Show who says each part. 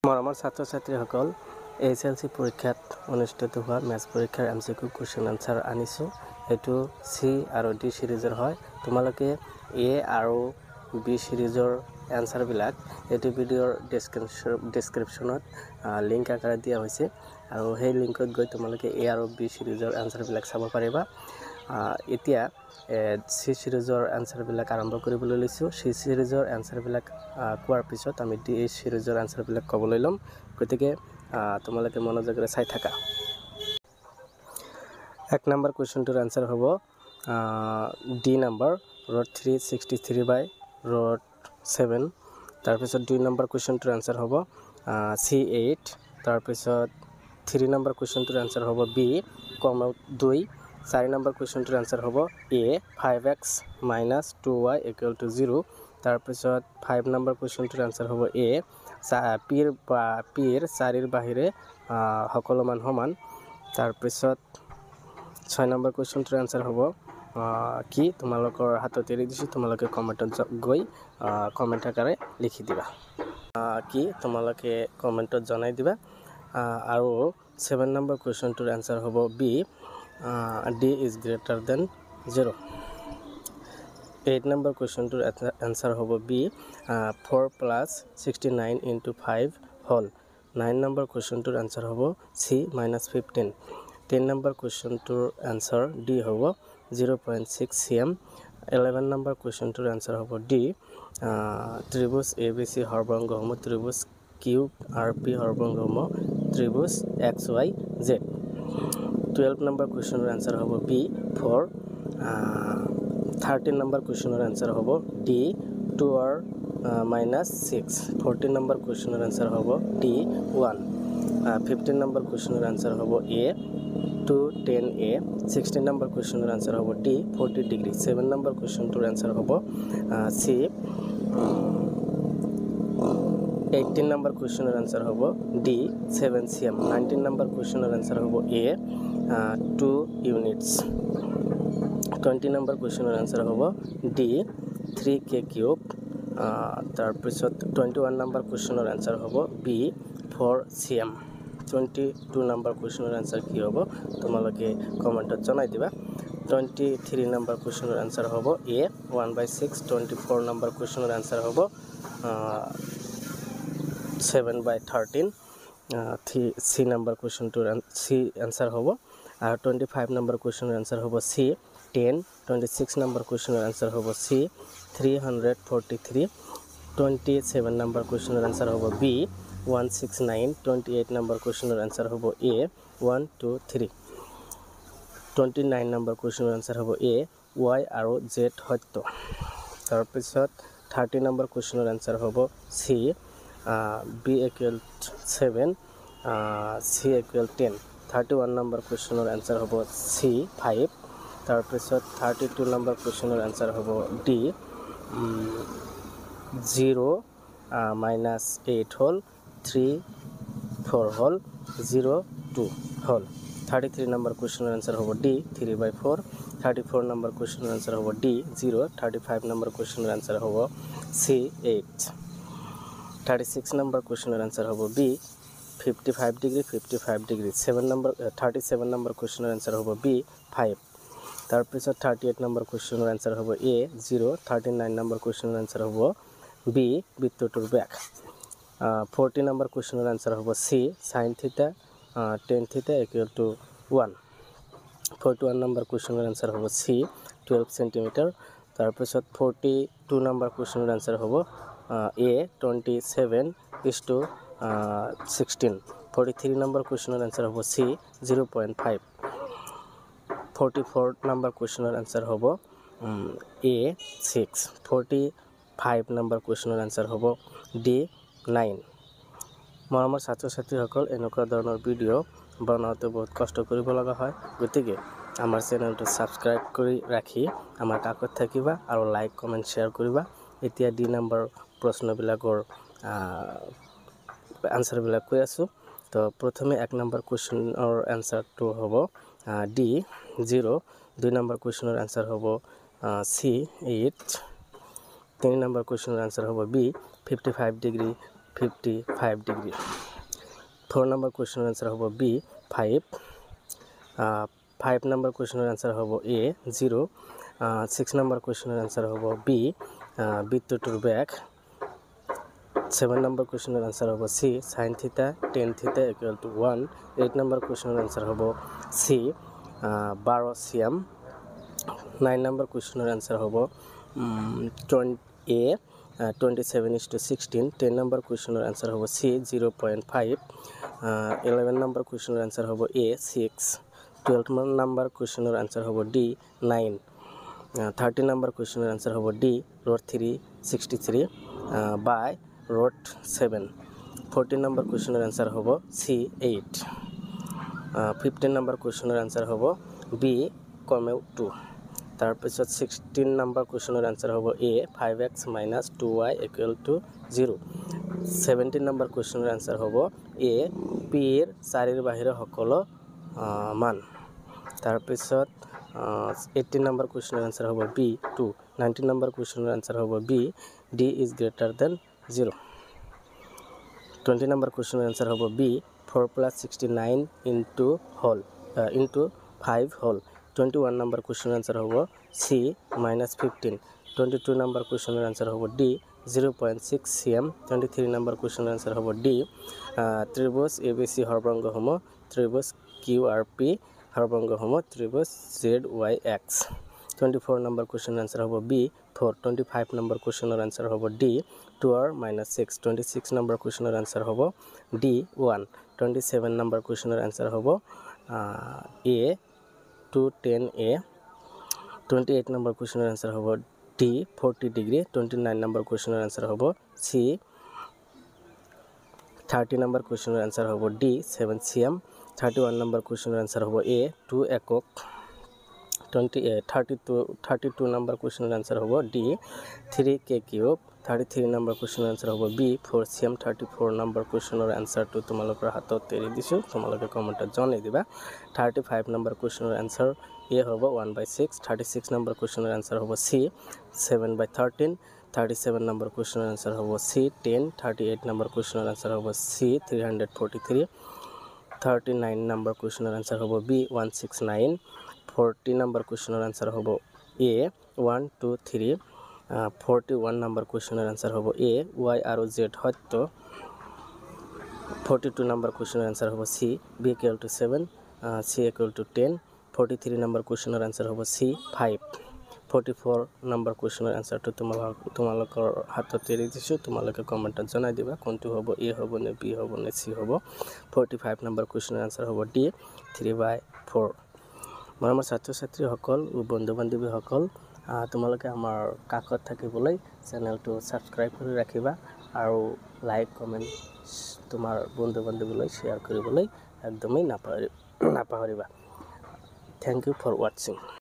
Speaker 1: মৰমৰ ছাত্ৰ ছাত্ৰীসকল এছএলসি পৰীক্ষাত অনুষ্ঠিত হোৱা মেথছ পৰীক্ষাৰ এমচিকিউ কুৱেশ্যন আনসাৰ আনিছো এটো সি আৰু ডি সিৰিজৰ হয় তোমালোকে এ আৰু বি সিৰিজৰ আনসাৰ বিলাক এটো ভিডিঅৰ ডেসক্ৰিপচনত লিংক আকাৰে দিয়া হৈছে আৰু সেই লিংকত গৈ তোমালোকে এ আৰু বি সিৰিজৰ আনসাৰ বিলাক চাব পাৰিবা এতিয়া সি সিৰিজৰ আনসাৰ বিলাক আৰম্ভ কৰিবলৈ লৈছো সি সিৰিজৰ আনসাৰ বিলাক কোৱাৰ পিছত আমি ডি সিৰিজৰ আনসাৰ বিলাক ক'বলৈ লম গতিকে তোমালোকে মনোযোগৰে চাই থাকা এক নম্বৰ কোৱেশ্চনটোৰ আনসাৰ হ'ব ডি নম্বৰ ৰুট 363 বাই ৰুট 7 তাৰ পিছত 2 নম্বৰ কোৱেশ্চনটোৰ আনসাৰ হ'ব C8 তাৰ পিছত 3 নম্বৰ কোৱেশ্চনটোৰ আনসাৰ হ'ব B, 2 4 নম্বৰ কোৱেশ্চনটোৰ আনসাৰ হ'ব A 5x - 2y = 0 তাৰ পিছত 5 নম্বৰ কোৱেশ্চনটোৰ আনসাৰ হ'ব A পিৰ 4ৰ বাহিৰে সকলো মান সমান তাৰ পিছত 6 নম্বৰ কোৱেশ্চনটোৰ আনসাৰ হ'ব কি তোমালোকৰ হাতত এৰি দিছো তোমালোকে কমেন্টত গৈ কমেন্ট আকাৰে লিখি দিবা কি তোমালোকে কমেন্টত জনাই দিবা আৰু 7 নম্বৰ কোৱেশ্চনটোৰ আনসাৰ হ'ব B D is greater than 0 8 number question to answer hobo B 4 plus 69 into 5 whole 9 number question to answer hobo C minus 15 10 number question to answer D hobo 0.6 cm 11 number question to answer hobo D tribus ABC হরবঙ্গ homo tribus cube RP হরবঙ্গ homo tribus XYZ 12 number question answer hobo B 4 13 number question answer hobo D 2 or minus 6 14 number question answer hobo D 1 15 number question answer hobo A 2 10A 16 number question answer hobo D 40 degree 7 number question to answer hobo C 18 number question answer hobo D 7 cm 19 number question answer hobo A 2 units 20 number question answer hobo D 3k cube tar pisot 21 number question answer hobo B 4 cm 22 number question answer ki hobo tomaloke comment janai diba 23 number question answer hobo A 1/6 24 number question answer hobo 7/13 C number question to C answer hobo 25 number question answer hobo C 10 26 number question answer hobo C 343 27 number question answer hobo B 169 28 number question answer hobo A 1 2 3 29 number question answer hobo A Y আৰু Z সত্য তাৰ পিছত 30 number question answer hobo C B = 7 C = 10 31 number question answer hobo C 5 তাৰ পিছত 32 number question answer hobo D 0 minus 8 whole 3 4 whole 0 2 whole 33 number question answer hobo D 3/4 34 number question answer hobo D 0 35 number question answer hobo C 8 36 number question answer hobo B 55 degree 55 degree 37 number question answer hobo B 5 তাৰ পিছত 38 number question answer hobo A 0 39 number question answer hobo B বৃত্তটোৰ Vyas 40 number question answer hobo C sin theta tan theta = 1 41 number question answer hobo C 12 cm তাৰ পিছত 42 number question answer hobo A 27:16 43 number question answer hobo C 0.5 44 number question answer hobo A 6 45 number question answer hobo D 9 মৰমৰ ছাত্ৰ ছাত্ৰীসকল এনেকুৱা ধৰণৰ video বনাওঁতে বহুত কষ্ট কৰিব লগা হয় গতিকে আমাৰ চেনেলটো সাবস্ক্ৰাইব কৰি ৰাখি আমাৰ কাকত থাকিবা আৰু লাইক কমেন্ট শেয়াৰ কৰিবা এতিয়া ডি নম্বৰ প্ৰশ্নবিলাকৰ আনসাৰ বিলাক কৈ আছো তো প্ৰথমে 1 নম্বৰ কোৱেশ্চনৰ আনসাৰটো হ'ব D 0 2 নম্বৰ কোৱেশ্চনৰ আনসাৰ হ'ব C 8 3 নম্বৰ কোৱেশ্চনৰ আনসাৰ হ'ব B 55 degree 55 ডিগ্ৰী 4 নম্বৰ কুৱেশ্যনৰ আনসাৰ হ'ব বি 5 5 নম্বৰ কুৱেশ্যনৰ আনসাৰ হ'ব এ 0 6 নম্বৰ কুৱেশ্যনৰ আনসাৰ হ'ব বি বিদ্যুতৰ বেগ 7 নম্বৰ কুৱেশ্যনৰ আনসাৰ হ'ব সি sin থিটা tan থিটা = 1 8 নম্বৰ কুৱেশ্যনৰ আনসাৰ হ'ব সি 12 cm 9 নম্বৰ কুৱেশ্যনৰ আনসাৰ হ'ব এ 27:16 10 নম্বৰ কুৱেশ্যনৰ আনসাৰ হ'ব সি 0.5 11 নম্বৰ কুৱেশ্যনৰ আনসাৰ হ'ব এ 6 12 নম্বৰ কুৱেশ্যনৰ আনসাৰ হ'ব ডি 9 30 নম্বৰ কুৱেশ্যনৰ আনসাৰ হ'ব ডি √3 63 বাই √7 14 নম্বৰ কুৱেশ্যনৰ আনসাৰ হ'ব সি 8 15 নম্বৰ কুৱেশ্যনৰ আনসাৰ হ'ব বি কমেও 2 তাৰ পিছত 16 নম্বৰ কুৱেশ্যনৰ আনসাৰ হ'ব এ 5x - 2y = 0 17 নম্বৰ কুৱেশ্যনৰ আনসাৰ হ'ব এ পি এৰ 4 ৰ বাহিৰে সকলো মান তাৰ পিছত 18 নম্বৰ কুৱেশ্যনৰ আনসাৰ হ'ব বি 2 19 নম্বৰ কুৱেশ্যনৰ আনসাৰ হ'ব B D is greater than 0 20 number কুৱেশ্যনৰ আনসাৰ হ'ব বি 4 + 69 into 5 হোল 21 নম্বৰ কুৱেশ্যনৰ আনসাৰ হ'ব সি -15 22 নম্বৰ কুৱেশ্যনৰ আনসাৰ হ'ব ডি 0.6 cm 23 নম্বৰ কুৱেশ্যনৰ আনসাৰ হ'ব ডি ত্ৰিভুজ এবিসি হৰভঙ্গসমূহ ত্ৰিভুজ কিউআৰপি হৰভঙ্গসমূহ ত্ৰিভুজ ZYX 24 নম্বৰ কুৱেশ্যনৰ আনসাৰ হ'ব বি 4 25 নম্বৰ কুৱেশ্যনৰ আনসাৰ হ'ব ডি 2r-6 26 নম্বৰ কুৱেশ্যনৰ আনসাৰ হ'ব ডি 1 27 নম্বৰ কুৱেশ্যনৰ আনসাৰ হ'ব এ 210a 28 নম্বৰ কুৱেশ্যনৰ আনসাৰ হ'ব ডি 40 ডিগ্ৰী 29 নম্বৰ কুৱেশ্যনৰ আনসাৰ হ'ব সি 30 নম্বৰ কুৱেশ্যনৰ আনসাৰ হ'ব ডি 7 cm 31 নম্বৰ কুৱেশ্যনৰ আনসাৰ হ'ব এ 2 একক 32 নম্বৰ কুৱেশ্যনৰ আনসাৰ হ'ব ডি 3k কিউব 33 নম্বৰ কুৱেশ্যনৰ আনসাৰ হ'ব বি 4 cm 34 নম্বৰ কুৱেশ্যনৰ আনসাৰটো তোমালোকৰ হাতত এৰি দিছো তোমালোকে কমেন্টত জনাই দিবা 35 নম্বৰ কুৱেশ্যনৰ আনসাৰ এ হ'ব 1/6 36 নম্বৰ কুৱেশ্যনৰ আনসাৰ হ'ব সি 7/13 37 নম্বৰ কুৱেশ্যনৰ আনসাৰ হ'ব সি 10 38 নম্বৰ কুৱেশ্যনৰ আনসাৰ হ'ব সি 343 39 নম্বৰ কুৱেশ্যনৰ আনসাৰ হ'ব বি 169 40 নম্বৰ কুৱেশ্যনৰ আনসাৰ হ'ব এ 1 2 3 41 নম্বৰ কুৱেশ্যনৰ আনসাৰ হ'ব এ y আৰু z সত্য 42 নম্বৰ কুৱেশ্যনৰ আনসাৰ হ'ব সি b = 7 c = 10 43 নম্বৰ কুৱেশ্যনৰ আনসাৰ হ'ব সি 5 44 নম্বৰ কুৱেশ্যনৰ আনসাৰটো তোমালোকৰ হাতত এৰি দিছো তোমালোকে কমেন্টত জনাই দিবা কোনটো হ'ব এ হ'ব নে বি হ'ব নে সি হ'ব 45 নম্বৰ কুৱেশ্যনৰ আনসাৰ হ'ব ডি 3/4 মৰমৰ ছাত্ৰ ছাত্ৰীসকল ও বন্ধু বান্ধৱীসকল তোমালোকে আমাৰ কাকত থাকিবলৈ চেনেলটো সাবস্ক্ৰাইব কৰি ৰাখিবা আৰু লাইক কমেন্ট তোমাৰ বন্ধু বান্ধৱীলৈ শ্বেয়াৰ কৰিবলৈ একদমেই নাপাহৰিবা থ্যাংক ইউ ফৰ ওয়াচিং